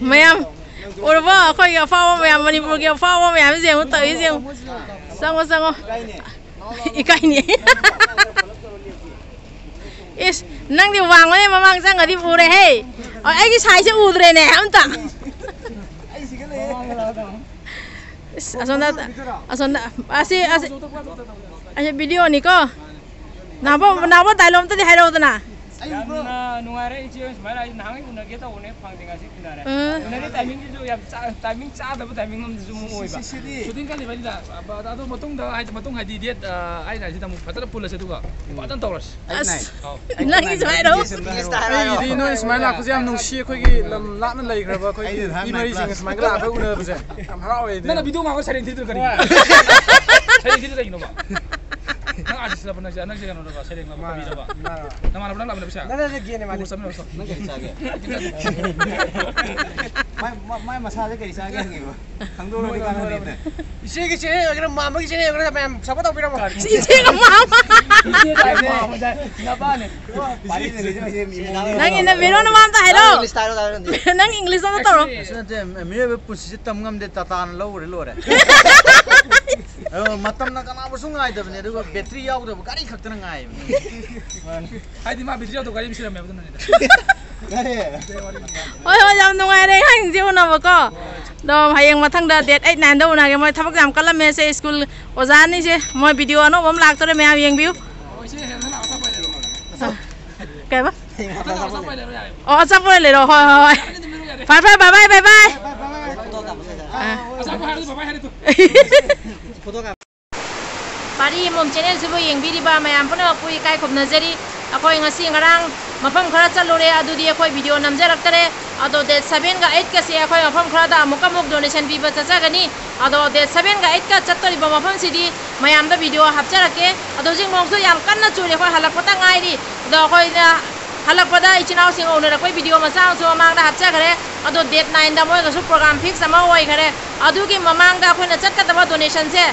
mayam urba khoi ga fawa mayam manipur ge fawa mayam jeng tai jeng sango ikai ni is nang di wang ne mamang sang ga di pure he ai ki sai se udre ne amta asonda asi video ni ko nabo dailom ta di hairo dana nungare ichi smara nangai una geta one phangding asi kinare unari timing ju yam timing cha da timing ngam ju mu oiba shooting kali bali da ado matung da ai matung hai diet ai na sita mu fatara pula se duga padan tawras nang smara di no smara ko jam nungsi khoi gi lam lakna lai graba khoi gi mari sing smara la khoi una bse am harawe na video ma ko sarin titul kari sarin titul dai no ba nang artist la bana nang sing no ba sarin ma ko bi ba na mana bana la bana bisa na gene ma sama so nang ke sa ge mai masala ke sa ge ngi ba khangdo ro ka no ne isi gi che agar mama gi che agar ma'am sabo taw piramo isi ga mama na ba ne pari ne ge mi nang ina video na man ta hairo english style da ro nang english ma tawro sate me be pusi tam ngam de tatan lo re matam na kana bu sungai da ne ru battery yaw da gari khakta ngai ai di ma bitri to gari misira me ba ne oi jam nungai re hang jiu na ba ko do hayang mathang da date 8 9 do na ge moi thabak jam kala me se school oja ni je moi video no bom lak tore me yeng view cái ba oh sắp rồiเลยrồi phải bye bye Pari mom channel subu yang biri ba mayam puna pui kai khop nazari akoi ngasi ngarang mafam khara chalure adudi akoi video namjarak tare ado date 7 ga 8 ka se akoi mafam khara da muk donation bi ba chacha gani ado date 7 ga 8 ka chattori ba mafam sidi mayam da video hapcharake ado jing mong su yam kanna churi khoi halakpata ngai ri ado khoi halakpada ichinau sing owner koi video ma sang so mang da hapcha khare ado date 9 da moi ga su program fix ama oi khare adu ki mamang da khoi na chatka da donation se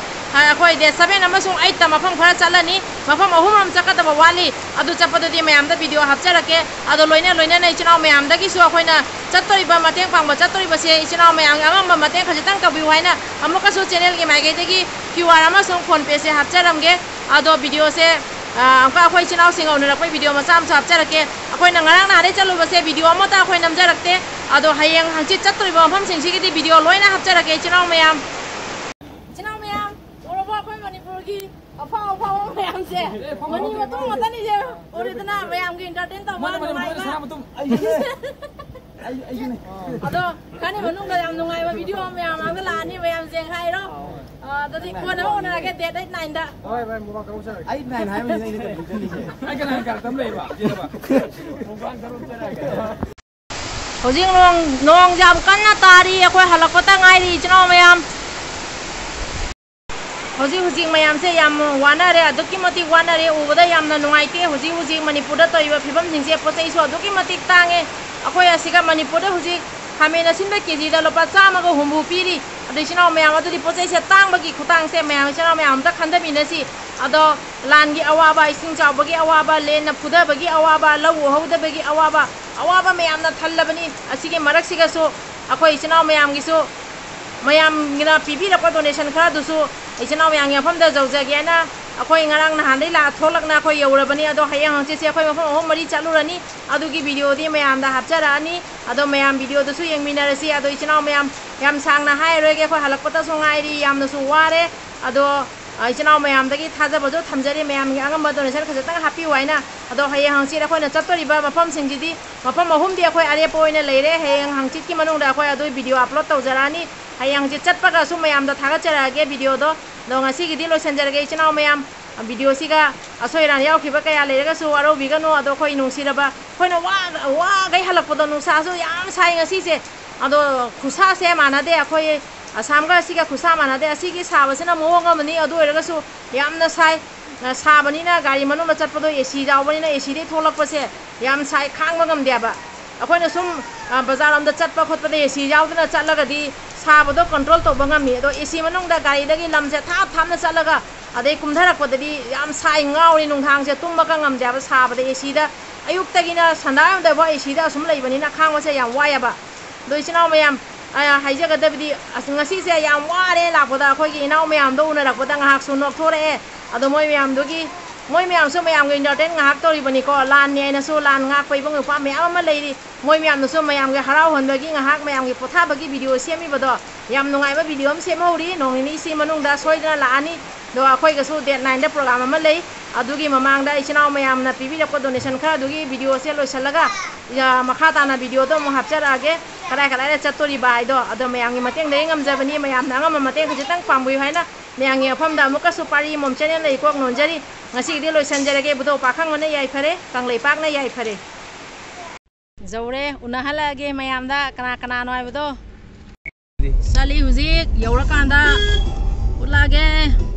akoi date 7 amasung 8 ta mafam khara chalani mafam ahum am chaka da wali adu chapadu di mayam da video hapcharake ado loina na ichinau mayam da ki su khoi na chattori ba mateng pang ba chattori ba se ichinau mayam angam ba mateng khajitang ka bi waina amuka su channel ki mai ge de ki QR amasung phone pe se hapcharam ge ado video se angka akoi ichinau sing owner koi video ma sam chap charake akoi na ngarang na re chalu ba se video ma ta akoi namjarakte ado hayang hangchi chattori ba mafam sing sigi di video loina hapcharake ichinau mayam Manipur ki apa mayam se mani matung mata ni je ori tana mayam ki entertain ta ba mai ado kani manung da yam nungai ba video mayam ang la ni mayam seng hai ro tadi ko na ona ke date 9 da oi bai mo ka usa 8 9 hai me ni ai kana ka tam lei ba je ba mo ban karom chara ga hojing nong jam kan na tari akoi halakpata ngai ri chno mayam Hoji mayam se yam wana re aduki mati wana re ubada yam na nungai te hoji Manipur da toiba phibam jingse posai so aduki mati tange akoi asiga Manipur da hoji hamena sinba kg da lopa chama ga humbu piri adu chino mayam adu di posai se tang bagi khutang se mayam chino mayam da khanda binasi ado langi awaba ising chaw bagi awaba len na phuda bagi awaba lawu hauda bagi awaba mayam na thallabani asige marak siga so akoi chino mayam gi so mayam gina pipi la ko donation khara du so ichinau yang yafam da zawjagi na akoi ngarang na handai la tholak na akoi yaurabani ado hayang hangche se akoi mafam ahom mari chalurani adugi video di mayam da hapchara ani ado mayam video da su yengminarasi ado ichinau mayam yam sang na hai roge akoi halakpata so ngai ri yam na su ware ado ichinau mayam da ki thaja bajo thamjari mayam gi angam ba donation khajatang happy waina ado hayang hangche akoi na chattori ba mafam singjidi mafam ahom di akoi are poina leire hayang hangchit ki manung da akoi ado video upload tawjarani hayang ji chatpaga su mayam da thaga charage video do dong asi gidi lo senjarage ichinau mayam video siga asoiran yaw khiba kaya lerega su aro bigano ado khoi nungsiraba khoina wa gai halakpodo nungsa su yam sai ngasi se ado khusa se manade akhoi asam ga siga khusa manade asigi sabasena moonga mani ado erega su yamna sai sabani na gari manu na chatpodo AC jawbani na AC de tholakpa se yam sai khangba ngam deba akhoi na sum bazar am da chatpa khotpa de AC jawduna chatlaga di sabado control to bangam mi do AC manung da gari dagi lamse thap na chatlaga adai kumdharak podadi yam sai ngauri nung thang se tumba ka ngam deba sabade AC da ayuk tagina sandam da ba AC da sum leibani na khangwa se yam waya ba do ichinaw mayam haijagadabi ngasi se yam ware lakpoda khoi gi inaw mayam do una lakpoda ngahak su nok thore ado moi mayam do gi moi mayam so mayam gi entertain ngahak tori bani ko lan ne na so lan ngak pai bang pa mayam ma leiri moi mayam no so mayam gi harau hon bagi ngahak mayam gi potha bagi video semi bodo yam nungai ba video am sem hori nong ni si manung da soidana la ani do akhoi ga so date 9 da program ma lei adugi mamang da ichinaw mayam na pibi ko donation kha adugi video se lo salaga ya makha ta na video do mo hapchara age kara kara chatori bai do ado mayam gi mateng dei ngam jabani mayam na ngam mateng khitang pambui haina mayam gi pham da muka supari mom channel lei kok non jari ngasi di lo sanjarage budo pakhang ne yaifare kangleipakna yaifare jaure unahala ge mayam da kana noi budo sali huzik yaura kanda ulage